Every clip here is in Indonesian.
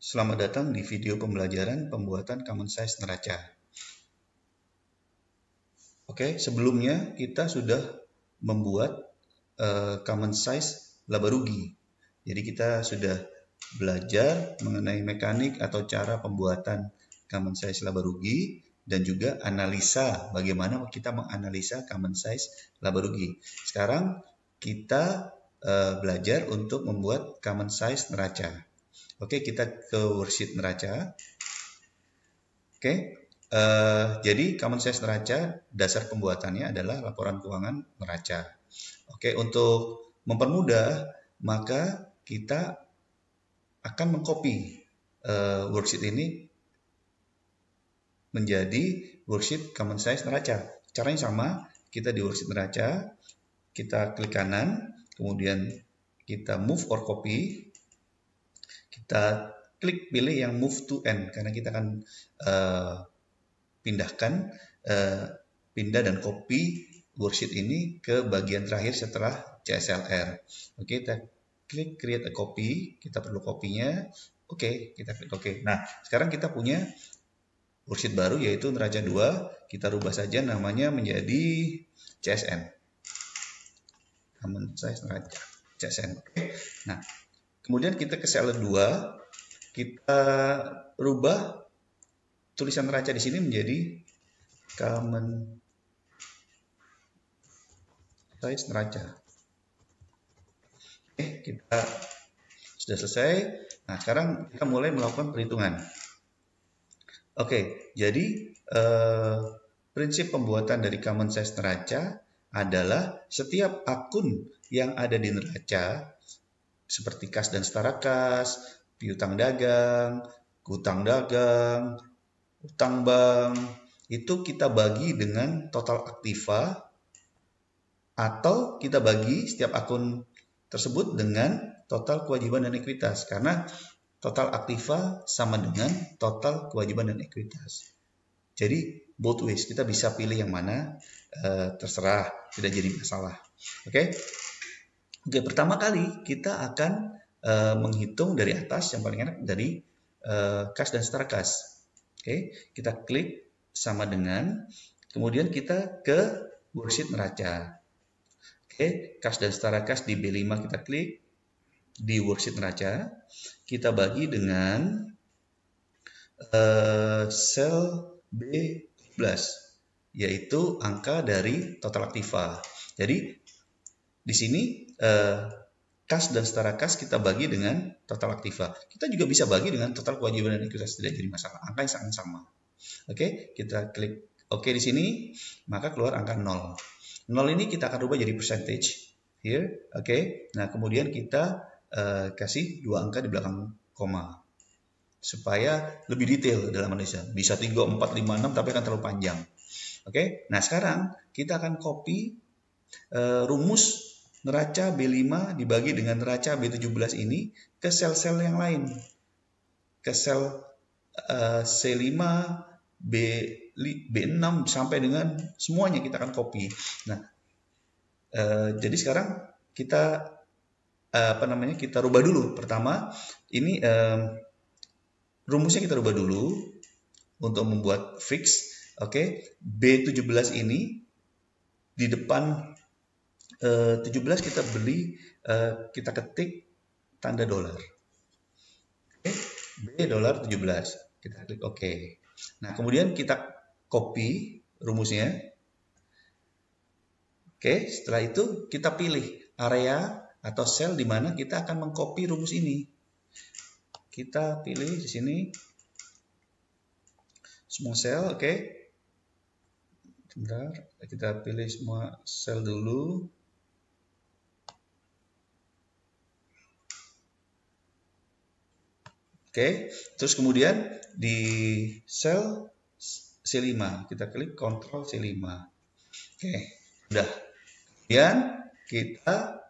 Selamat datang di video pembelajaran pembuatan common size neraca. Oke, sebelumnya kita sudah membuat common size laba rugi. Jadi kita sudah belajar mengenai mekanik atau cara pembuatan common size laba rugi dan juga analisa bagaimana kita menganalisa common size laba rugi. Sekarang kita belajar untuk membuat common size neraca. Oke, kita ke worksheet neraca. Oke, jadi common size neraca, dasar pembuatannya adalah laporan keuangan neraca. Oke, untuk mempermudah, maka kita akan mengcopy worksheet ini menjadi worksheet common size neraca. Caranya sama, kita di worksheet neraca, kita klik kanan, kemudian kita move or copy. Kita klik pilih yang move to end karena kita akan pindah dan copy worksheet ini ke bagian terakhir setelah CSLR. Oke, kita klik create a copy, kita perlu kopinya. Oke, kita klik oke. Nah, sekarang kita punya worksheet baru yaitu neraca 2. Kita rubah saja namanya menjadi CSN. Common size neraca CSN. Oke. Nah, kemudian kita ke sel 2, kita rubah tulisan neraca di sini menjadi common size neraca. Oke, kita sudah selesai. Nah, sekarang kita mulai melakukan perhitungan. Oke, jadi prinsip pembuatan dari common size neraca adalah setiap akun yang ada di neraca seperti kas dan setara kas, piutang dagang, utang dagang, utang bank, itu kita bagi dengan total aktiva atau kita bagi setiap akun tersebut dengan total kewajiban dan ekuitas karena total aktiva sama dengan total kewajiban dan ekuitas. Jadi both ways, kita bisa pilih yang mana, terserah, tidak jadi masalah. Oke, pertama kali kita akan menghitung dari atas, yang paling enak dari kas dan setara kas. Oke, kita klik sama dengan, kemudian kita ke worksheet neraca. Oke, kas dan setara kas di B5 kita klik, di worksheet neraca, kita bagi dengan sel B13, yaitu angka dari total aktiva. Jadi di sini kas dan setara kas kita bagi dengan total aktiva. Kita juga bisa bagi dengan total kewajiban dan ekuitas, tidak jadi masalah. Angka yang sangat sama. Oke, kita klik oke di sini, maka keluar angka 0. 0 ini kita akan rubah jadi percentage here. Oke, nah kemudian kita kasih 2 angka di belakang koma supaya lebih detail dalam analisa. Bisa 3, 4, 5, 6 tapi akan terlalu panjang. Oke, nah sekarang kita akan copy rumus neraca B5 dibagi dengan neraca B17 ini ke sel-sel yang lain. Ke sel C5, B6 sampai dengan semuanya kita akan copy. Nah, jadi sekarang kita kita rubah dulu. Pertama, ini rumusnya kita rubah dulu untuk membuat fix. Oke, B17 ini di depan 17 kita beli, kita ketik tanda dolar. Oke, B dolar 17. Kita klik OK. Nah, kemudian kita copy rumusnya. Oke, setelah itu kita pilih area atau sel di mana kita akan mengcopy rumus ini. Kita pilih di sini semua sel, oke. Bentar, kita pilih semua sel dulu. Oke, terus kemudian di sel C5 kita klik Ctrl C5. Oke, udah. Kemudian kita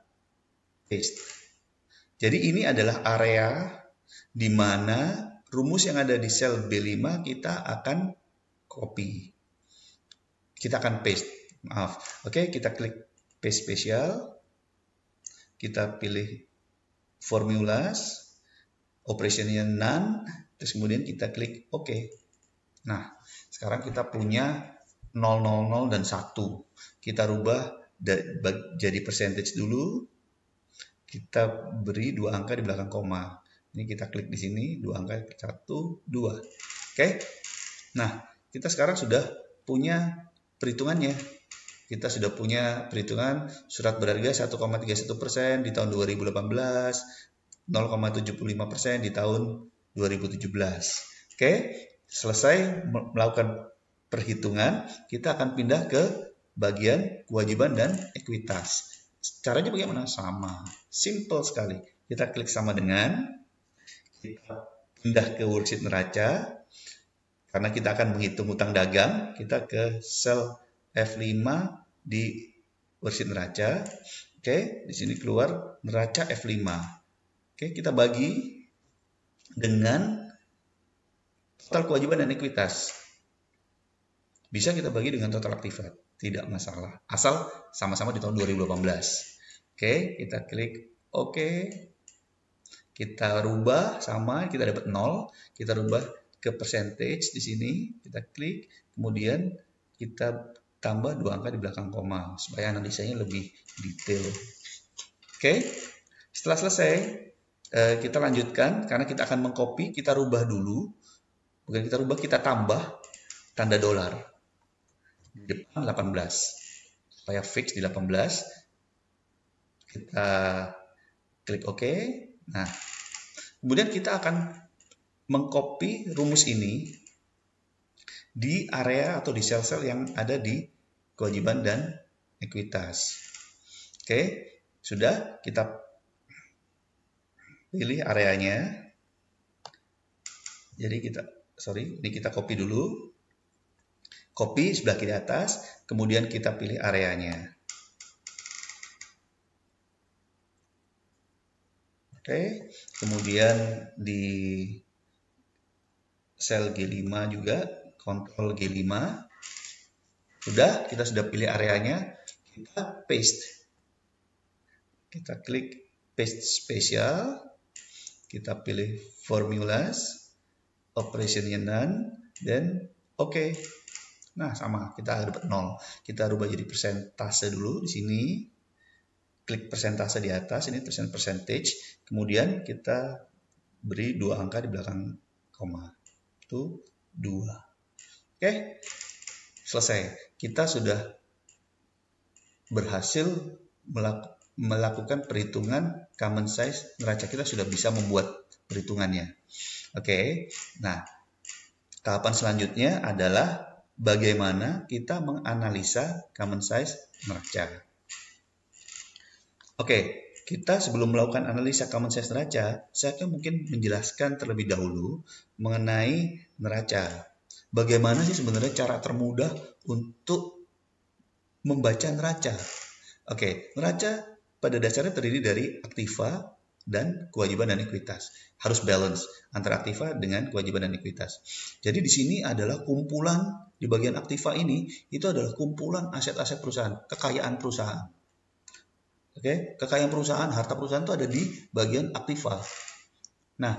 paste. Jadi ini adalah area di mana rumus yang ada di sel B5 kita akan copy. Kita akan paste. Maaf. Oke, kita klik paste spesial. Kita pilih formulas. operationnya none, terus kemudian kita klik OK. Nah, sekarang kita punya 0, 0, 0, dan 1. Kita rubah jadi percentage dulu. Kita beri 2 angka di belakang koma. Ini kita klik di sini, 2 angka, 1, 2. Oke? Nah, kita sekarang sudah punya perhitungannya. Kita sudah punya perhitungan surat berharga 1,31% di tahun 2018, 0,75% di tahun 2017. Oke, selesai melakukan perhitungan, kita akan pindah ke bagian kewajiban dan ekuitas. Caranya bagaimana? Sama, simple sekali. Kita klik sama dengan, kita pindah ke worksheet neraca, karena kita akan menghitung utang dagang, kita ke sel F5 di worksheet neraca. Oke, di sini keluar neraca F5. Oke, kita bagi dengan total kewajiban dan ekuitas. Bisa kita bagi dengan total aktiva, tidak masalah. Asal sama-sama di tahun 2018. Oke, kita klik OK. Kita rubah sama, kita dapat 0. Kita rubah ke percentage di sini, kita klik, kemudian kita tambah 2 angka di belakang koma supaya analisanya lebih detail. Oke, setelah selesai kita lanjutkan karena kita akan mengcopy, kita rubah dulu, bukan kita rubah, kita tambah tanda dolar di depan 18 supaya fix di 18. Kita klik OK. Nah, kemudian kita akan mengcopy rumus ini di area atau di sel-sel yang ada di kewajiban dan ekuitas. Oke, sudah, kita pilih areanya. Jadi ini kita copy dulu. Copy sebelah kiri atas, kemudian kita pilih areanya. Oke, kemudian di sel G5 juga, Ctrl G5. Kita sudah pilih areanya, kita paste. Kita klik paste spesial, kita pilih formulas, operationnya none, dan OK. Nah, sama, kita dapat 0. Kita rubah jadi persentase dulu di sini. Klik persentase di atas, ini percentage. Kemudian kita beri 2 angka di belakang koma. Itu 2. Oke, selesai. Kita sudah berhasil melakukan perhitungan common size neraca. Kita sudah bisa membuat perhitungannya. Oke, nah tahapan selanjutnya adalah bagaimana kita menganalisa common size neraca. Oke, kita sebelum melakukan analisa common size neraca, saya akan mungkin menjelaskan terlebih dahulu mengenai neraca. Bagaimana sih sebenarnya cara termudah untuk membaca neraca? Oke, neraca pada dasarnya terdiri dari aktiva dan kewajiban dan ekuitas. Harus balance antara aktiva dengan kewajiban dan ekuitas. Jadi di sini adalah kumpulan, di bagian aktiva ini itu adalah kumpulan aset-aset perusahaan, kekayaan perusahaan. Oke, kekayaan perusahaan, harta perusahaan itu ada di bagian aktiva. Nah,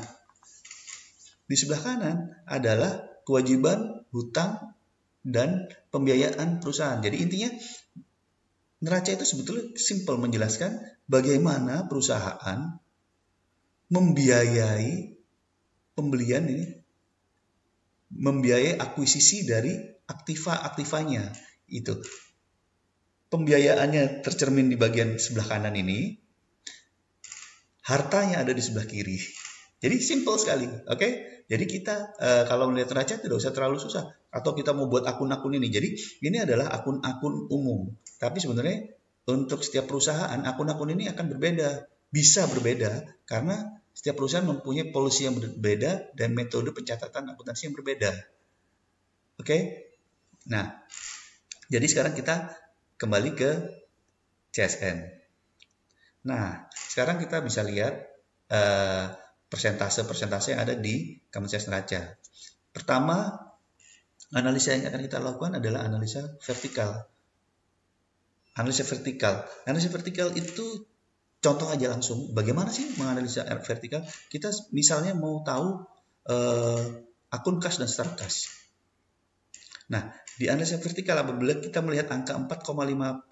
di sebelah kanan adalah kewajiban, hutang, dan pembiayaan perusahaan. Jadi intinya neraca itu sebetulnya simpel menjelaskan bagaimana perusahaan membiayai pembelian ini, membiayai akuisisi dari aktiva-aktivanya. Itu pembiayaannya tercermin di bagian sebelah kanan ini, hartanya ada di sebelah kiri. Jadi simple sekali, oke? Jadi kita kalau melihat neraca tidak usah terlalu susah. Atau kita mau buat akun-akun ini. Jadi ini adalah akun-akun umum. Tapi sebenarnya untuk setiap perusahaan akun-akun ini akan berbeda. Bisa berbeda karena setiap perusahaan mempunyai policy yang berbeda dan metode pencatatan akuntansi yang berbeda. Oke? Nah, jadi sekarang kita kembali ke CSN. Nah, sekarang kita bisa lihat persentase-persentase yang ada di common size neraca. Pertama, analisa yang akan kita lakukan adalah analisa vertikal. Analisa vertikal itu contoh aja langsung, bagaimana sih menganalisa vertikal? Kita misalnya mau tahu akun kas dan setara kas. Nah, di analisa vertikal apabila kita melihat angka 4,55%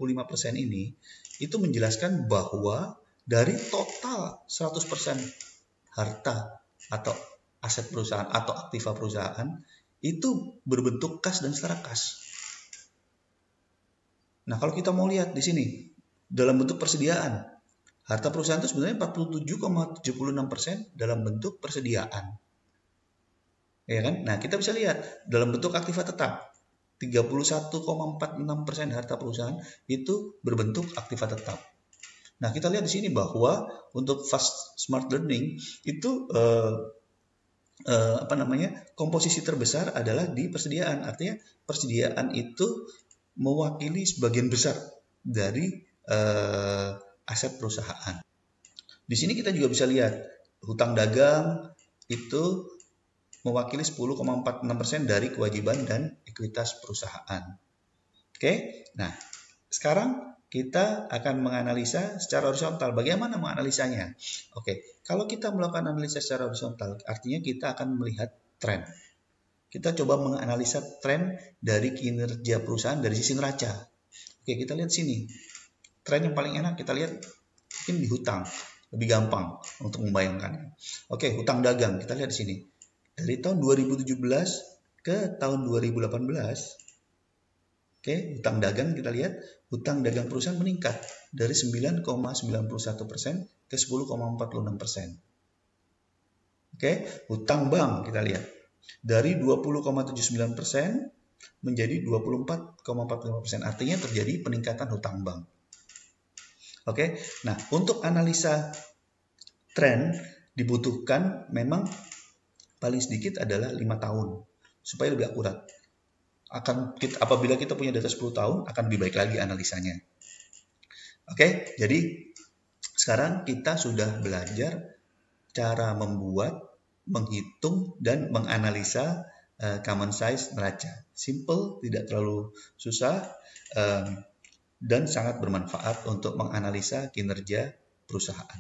ini, itu menjelaskan bahwa dari total 100% harta atau aset perusahaan atau aktiva perusahaan itu berbentuk kas dan setara kas. Nah, kalau kita mau lihat di sini dalam bentuk persediaan, harta perusahaan itu sebenarnya 47,76% dalam bentuk persediaan. Ya kan? Nah, kita bisa lihat dalam bentuk aktiva tetap 31,46% harta perusahaan itu berbentuk aktiva tetap. Nah, kita lihat di sini bahwa untuk Fast Smart Learning itu komposisi terbesar adalah di persediaan. Artinya persediaan itu mewakili sebagian besar dari aset perusahaan. Di sini kita juga bisa lihat hutang dagang itu mewakili 10,46% dari kewajiban dan ekuitas perusahaan. Oke, nah sekarang kita akan menganalisa secara horizontal. Bagaimana menganalisanya? Oke, kalau kita melakukan analisa secara horizontal, artinya kita akan melihat tren. Kita coba menganalisa tren dari kinerja perusahaan dari sisi neraca. Oke, kita lihat sini. Tren yang paling enak kita lihat mungkin di hutang. Lebih gampang untuk membayangkannya. Oke, hutang dagang. Kita lihat di sini. Dari tahun 2017 ke tahun 2018, oke, hutang dagang kita lihat, hutang dagang perusahaan meningkat dari 9,91% ke 10,46%. Oke, hutang bank kita lihat dari 20,79% menjadi 24,45%. Artinya terjadi peningkatan hutang bank. Oke, nah untuk analisa tren dibutuhkan memang paling sedikit adalah 5 tahun supaya lebih akurat. Apabila kita punya data 10 tahun akan lebih baik lagi analisanya. Oke, jadi sekarang kita sudah belajar cara membuat, menghitung dan menganalisa common size neraca. Simple, tidak terlalu susah dan sangat bermanfaat untuk menganalisa kinerja perusahaan.